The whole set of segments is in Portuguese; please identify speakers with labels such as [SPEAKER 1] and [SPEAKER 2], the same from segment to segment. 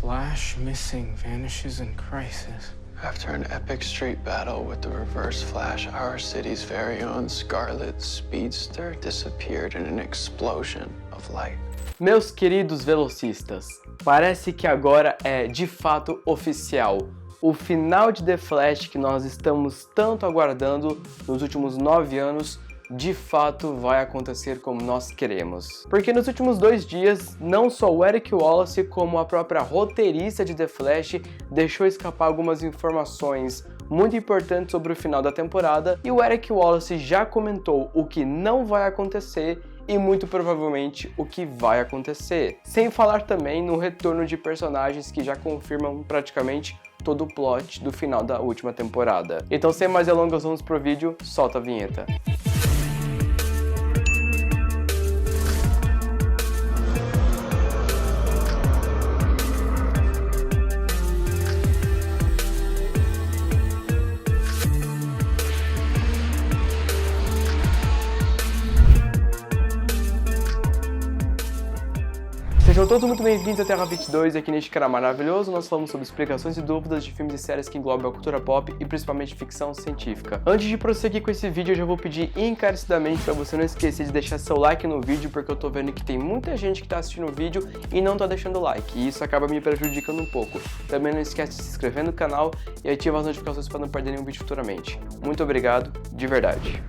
[SPEAKER 1] Flash missing vanishes in crisis.
[SPEAKER 2] After an epic street battle with the Reverse Flash, our city's very own Scarlet Speedster disappeared in an explosion of light.
[SPEAKER 3] Meus queridos velocistas, parece que agora é de fato oficial. O final de The Flash que nós estamos tanto aguardando nos últimos 9 anos de fato vai acontecer como nós queremos. Porque nos últimos 2 dias, não só o Eric Wallace, como a própria roteirista de The Flash deixou escapar algumas informações muito importantes sobre o final da temporada, e o Eric Wallace já comentou o que não vai acontecer e muito provavelmente o que vai acontecer. Sem falar também no retorno de personagens que já confirmam praticamente todo o plot do final da última temporada. Então, sem mais delongas, vamos pro vídeo, solta a vinheta. Sejam todos muito bem-vindos à Terra 22, aqui neste canal maravilhoso nós falamos sobre explicações e dúvidas de filmes e séries que englobam a cultura pop e principalmente ficção científica. Antes de prosseguir com esse vídeo, eu já vou pedir encarecidamente para você não esquecer de deixar seu like no vídeo, porque eu tô vendo que tem muita gente que tá assistindo o vídeo e não tá deixando like, e isso acaba me prejudicando um pouco. Também não esquece de se inscrever no canal e ativar as notificações para não perder nenhum vídeo futuramente. Muito obrigado, de verdade.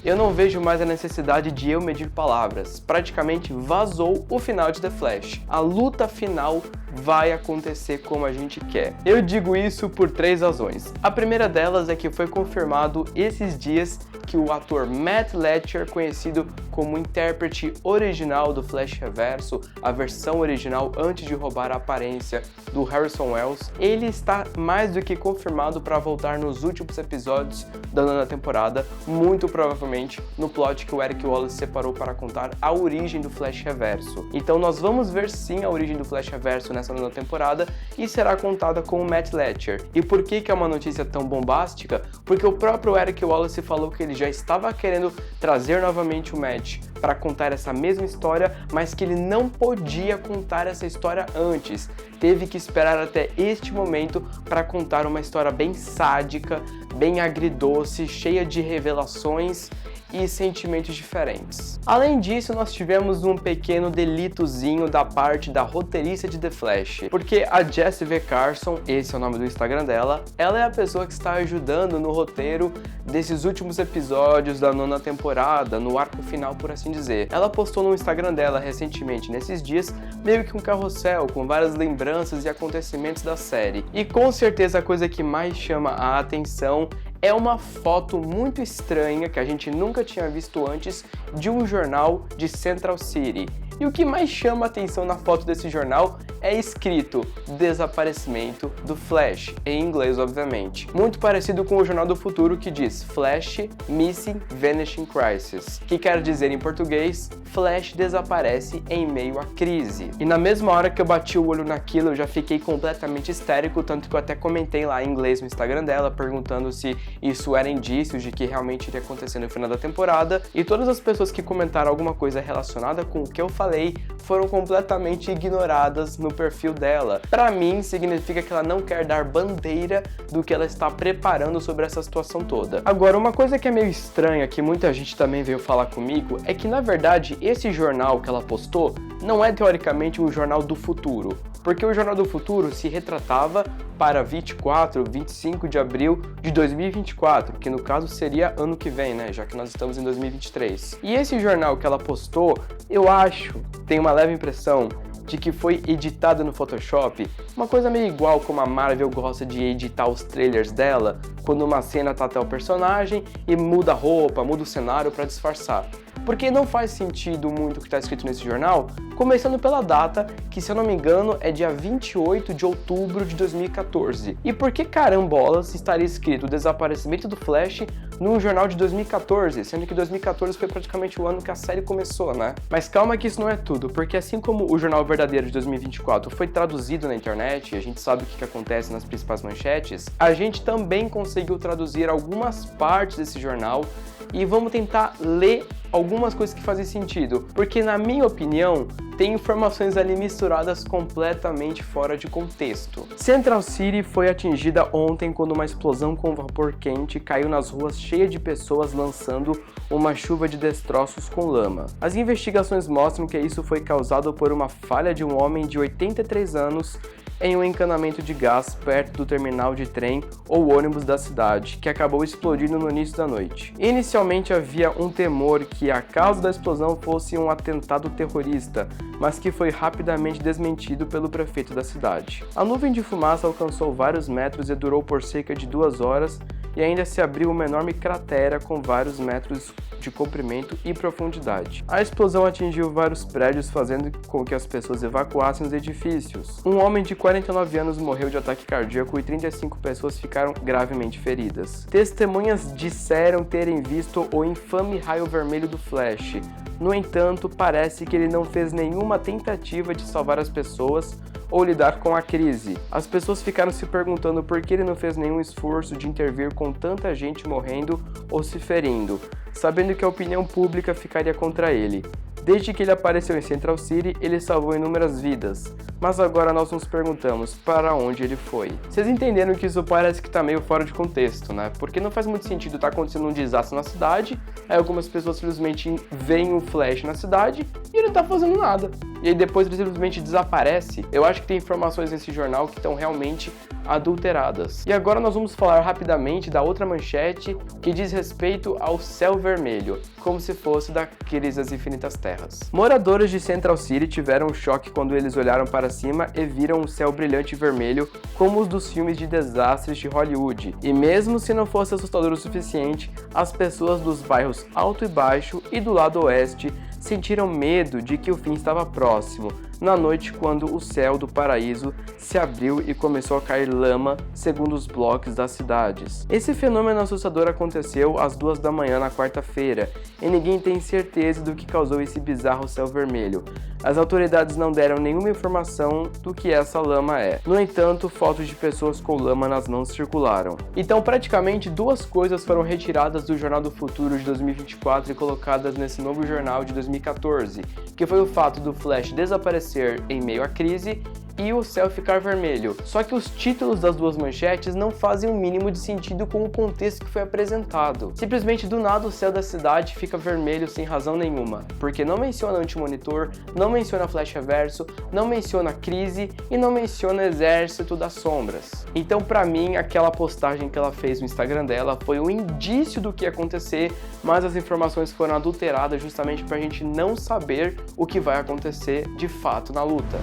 [SPEAKER 3] Eu não vejo mais a necessidade de eu medir palavras. Praticamente vazou o final de The Flash. A luta final vai acontecer como a gente quer. Eu digo isso por 3 razões. A primeira delas é que foi confirmado esses dias que o ator Matt Letscher, conhecido como intérprete original do Flash Reverso, a versão original antes de roubar a aparência do Harrison Wells, ele está mais do que confirmado para voltar nos últimos episódios da 9ª temporada, muito provavelmente no plot que o Eric Wallace separou para contar a origem do Flash Reverso. Então nós vamos ver sim a origem do Flash Reverso nessa 9ª temporada e será contada com o Matt Letscher. E por que é uma notícia tão bombástica? Porque o próprio Eric Wallace falou que ele já estava querendo trazer novamente o Matt para contar essa mesma história, mas que ele não podia contar essa história antes. Teve que esperar até este momento para contar uma história bem sádica, bem agridoce, cheia de revelações e sentimentos diferentes. Além disso, nós tivemos um pequeno delitozinho da parte da roteirista de The Flash, porque a Jessie V. Carson, esse é o nome do Instagram dela, ela é a pessoa que está ajudando no roteiro desses últimos episódios da 9ª temporada, no arco final, por assim dizer. Ela postou no Instagram dela recentemente, nesses dias, meio que um carrossel com várias lembranças e acontecimentos da série. E com certeza a coisa que mais chama a atenção é uma foto muito estranha que a gente nunca tinha visto antes de um jornal de Central City. E o que mais chama a atenção na foto desse jornal é escrito Desaparecimento do Flash, em inglês obviamente. Muito parecido com o Jornal do Futuro que diz Flash Missing Vanishing Crisis, que quer dizer em português Flash desaparece em meio à crise. E na mesma hora que eu bati o olho naquilo, eu já fiquei completamente histérico, tanto que eu até comentei lá em inglês no Instagram dela, perguntando se isso era indícios de que realmente iria acontecer no final da temporada, e todas as pessoas que comentaram alguma coisa relacionada com o que eu falei foram completamente ignoradas no perfil dela. Pra mim, significa que ela não quer dar bandeira do que ela está preparando sobre essa situação toda. Agora, uma coisa que é meio estranha, que muita gente também veio falar comigo, é que na verdade esse jornal que ela postou não é teoricamente um jornal do futuro, porque o Jornal do Futuro se retratava para 24, 25 de abril de 2024, que no caso seria ano que vem, né, já que nós estamos em 2023. E esse jornal que ela postou, eu acho, tenho uma leve impressão de que foi editado no Photoshop, uma coisa meio igual como a Marvel gosta de editar os trailers dela, quando uma cena tá até o personagem e muda a roupa, muda o cenário para disfarçar. Porque não faz sentido muito o que está escrito nesse jornal, começando pela data, que se eu não me engano é dia 28 de outubro de 2014. E por que carambolas estaria escrito o desaparecimento do Flash num jornal de 2014, sendo que 2014 foi praticamente o ano que a série começou, né? Mas calma que isso não é tudo, porque assim como o Jornal Verdadeiro de 2024 foi traduzido na internet, e a gente sabe o que acontece nas principais manchetes, a gente também conseguiu traduzir algumas partes desse jornal e vamos tentar ler algumas coisas que fazem sentido, porque na minha opinião, tem informações ali misturadas completamente fora de contexto. Central City foi atingida ontem quando uma explosão com vapor quente caiu nas ruas cheia de pessoas lançando uma chuva de destroços com lama. As investigações mostram que isso foi causado por uma falha de um homem de 83 anos em um encanamento de gás perto do terminal de trem ou ônibus da cidade, que acabou explodindo no início da noite. Inicialmente havia um temor que a causa da explosão fosse um atentado terrorista, mas que foi rapidamente desmentido pelo prefeito da cidade. A nuvem de fumaça alcançou vários metros e durou por cerca de 2 horas, e ainda se abriu uma enorme cratera com vários metros de comprimento e profundidade. A explosão atingiu vários prédios, fazendo com que as pessoas evacuassem os edifícios. Um homem de 49 anos morreu de ataque cardíaco e 35 pessoas ficaram gravemente feridas. Testemunhas disseram terem visto o infame raio vermelho do Flash. No entanto, parece que ele não fez nenhuma tentativa de salvar as pessoas ou lidar com a crise. As pessoas ficaram se perguntando por que ele não fez nenhum esforço de intervir com tanta gente morrendo ou se ferindo, sabendo que a opinião pública ficaria contra ele. Desde que ele apareceu em Central City, ele salvou inúmeras vidas. Mas agora nós nos perguntamos para onde ele foi. Vocês entenderam que isso parece que tá meio fora de contexto, né? Porque não faz muito sentido estar acontecendo um desastre na cidade, aí algumas pessoas simplesmente veem um Flash na cidade e ele não tá fazendo nada. E aí depois ele simplesmente desaparece. Eu acho que tem informações nesse jornal que estão realmente adulteradas. E agora nós vamos falar rapidamente da outra manchete que diz respeito ao céu vermelho, como se fosse daqueles das Infinitas Terras. Moradores de Central City tiveram um choque quando eles olharam para cima e viram um céu brilhante vermelho como os dos filmes de desastres de Hollywood. E mesmo se não fosse assustador o suficiente, as pessoas dos bairros Alto e Baixo e do lado oeste sentiram medo de que o fim estava próximo, na noite quando o céu do paraíso se abriu e começou a cair lama, segundo os blogs das cidades. Esse fenômeno assustador aconteceu às 2 da manhã na quarta-feira, e ninguém tem certeza do que causou esse bizarro céu vermelho. As autoridades não deram nenhuma informação do que essa lama é. No entanto, fotos de pessoas com lama nas mãos circularam. Então, praticamente 2 coisas foram retiradas do Jornal do Futuro de 2024 e colocadas nesse novo jornal de 2014, que foi o fato do Flash desaparecer em meio à crise e o céu ficar vermelho. Só que os títulos das 2 manchetes não fazem o mínimo de sentido com o contexto que foi apresentado. Simplesmente do nada o céu da cidade fica vermelho sem razão nenhuma, porque não menciona antimonitor, não menciona Flash Reverso, não menciona crise e não menciona Exército das Sombras. Então, pra mim, aquela postagem que ela fez no Instagram dela foi um indício do que ia acontecer, mas as informações foram adulteradas justamente pra gente não saber o que vai acontecer de fato na luta.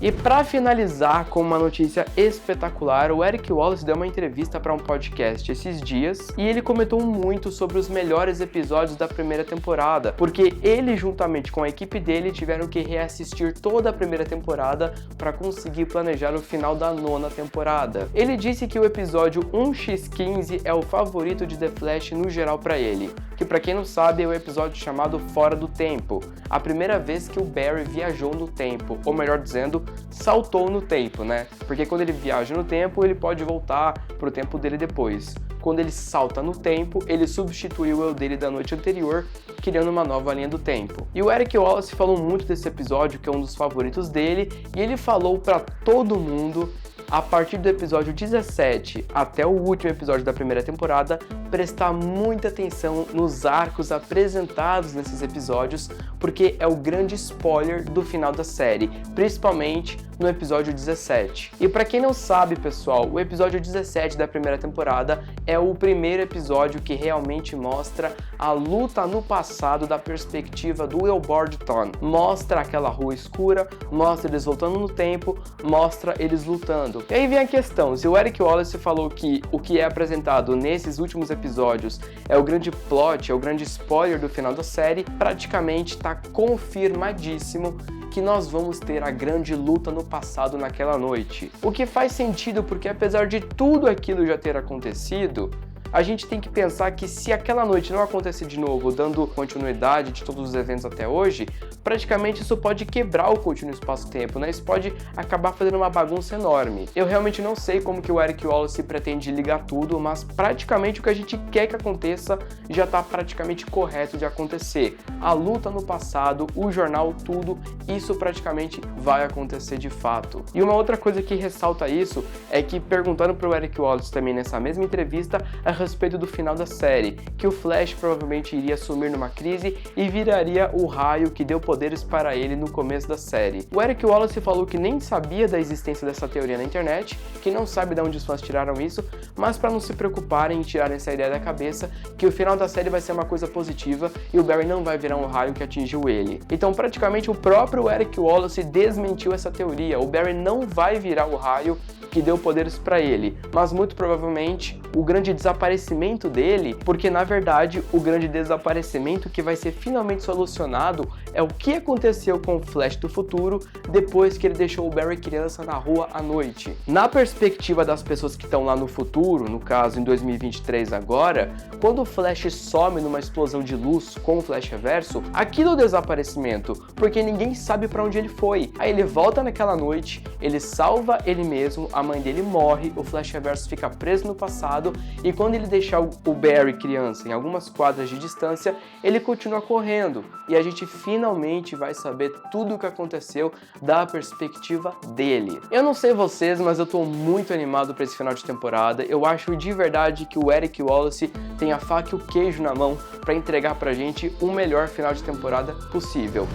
[SPEAKER 3] E para finalizar com uma notícia espetacular, o Eric Wallace deu uma entrevista para um podcast esses dias e ele comentou muito sobre os melhores episódios da primeira temporada, porque ele juntamente com a equipe dele tiveram que reassistir toda a primeira temporada para conseguir planejar o final da 9ª temporada. Ele disse que o episódio 1x15 é o favorito de The Flash no geral para ele, que para quem não sabe é o episódio chamado Fora do Tempo, a primeira vez que o Barry viajou no tempo, ou melhor dizendo, saltou no tempo, né? Porque quando ele viaja no tempo, ele pode voltar pro tempo dele depois. Quando ele salta no tempo, ele substitui o eu dele da noite anterior, criando uma nova linha do tempo. E o Eric Wallace falou muito desse episódio, que é um dos favoritos dele, e ele falou pra todo mundo, a partir do episódio 17 até o último episódio da primeira temporada, prestar muita atenção nos arcos apresentados nesses episódios, porque é o grande spoiler do final da série, principalmente no episódio 17. E pra quem não sabe, pessoal, o episódio 17 da primeira temporada é o primeiro episódio que realmente mostra a luta no passado da perspectiva do Eobard Thawne. Mostra aquela rua escura, mostra eles voltando no tempo, mostra eles lutando. E aí vem a questão, se o Eric Wallace falou que o que é apresentado nesses últimos episódios é o grande plot, é o grande spoiler do final da série, praticamente está confirmadíssimo que nós vamos ter a grande luta no passado naquela noite. O que faz sentido porque apesar de tudo aquilo já ter acontecido, a gente tem que pensar que se aquela noite não acontecer de novo, dando continuidade de todos os eventos até hoje, praticamente isso pode quebrar o contínuo espaço-tempo, né? Isso pode acabar fazendo uma bagunça enorme. Eu realmente não sei como que o Eric Wallace pretende ligar tudo, mas praticamente o que a gente quer que aconteça já está praticamente correto de acontecer. A luta no passado, o jornal, tudo, isso praticamente vai acontecer de fato. E uma outra coisa que ressalta isso é que, perguntando para o Eric Wallace também nessa mesma entrevista a respeito do final da série, que o Flash provavelmente iria sumir numa crise e viraria o raio que deu poderes para ele no começo da série. O Eric Wallace falou que nem sabia da existência dessa teoria na internet, que não sabe de onde os fãs tiraram isso, mas para não se preocuparem e tirarem essa ideia da cabeça, que o final da série vai ser uma coisa positiva e o Barry não vai virar um raio que atingiu ele. Então praticamente o próprio Eric Wallace desmentiu essa teoria. O Barry não vai virar o raio que deu poderes para ele, mas muito provavelmente o grande desaparecimento dele, porque na verdade o grande desaparecimento que vai ser finalmente solucionado é o que aconteceu com o Flash do futuro depois que ele deixou o Barry criança na rua à noite. Na perspectiva das pessoas que estão lá no futuro, no caso em 2023 agora, quando o Flash some numa explosão de luz com o Flash Reverso, aquilo é o desaparecimento, porque ninguém sabe para onde ele foi. Aí ele volta naquela noite, ele salva ele mesmo, a mãe dele morre, o Flash Reverso fica preso no passado e quando ele deixar o Barry criança em algumas quadras de distância, ele continua correndo e a gente finalmente vai saber tudo o que aconteceu da perspectiva dele. Eu não sei vocês, mas eu tô muito animado para esse final de temporada. Eu acho de verdade que o Eric Wallace tem a faca e o queijo na mão para entregar pra gente o melhor final de temporada possível.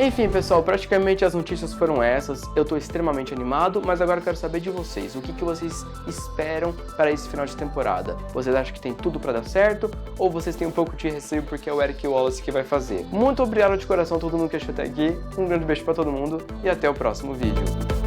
[SPEAKER 3] Enfim, pessoal, praticamente as notícias foram essas. Eu tô extremamente animado, mas agora eu quero saber de vocês. O que vocês esperam para esse final de temporada? Vocês acham que tem tudo para dar certo? Ou vocês têm um pouco de receio porque é o Eric Wallace que vai fazer? Muito obrigado de coração a todo mundo que achou até aqui. Um grande beijo para todo mundo e até o próximo vídeo.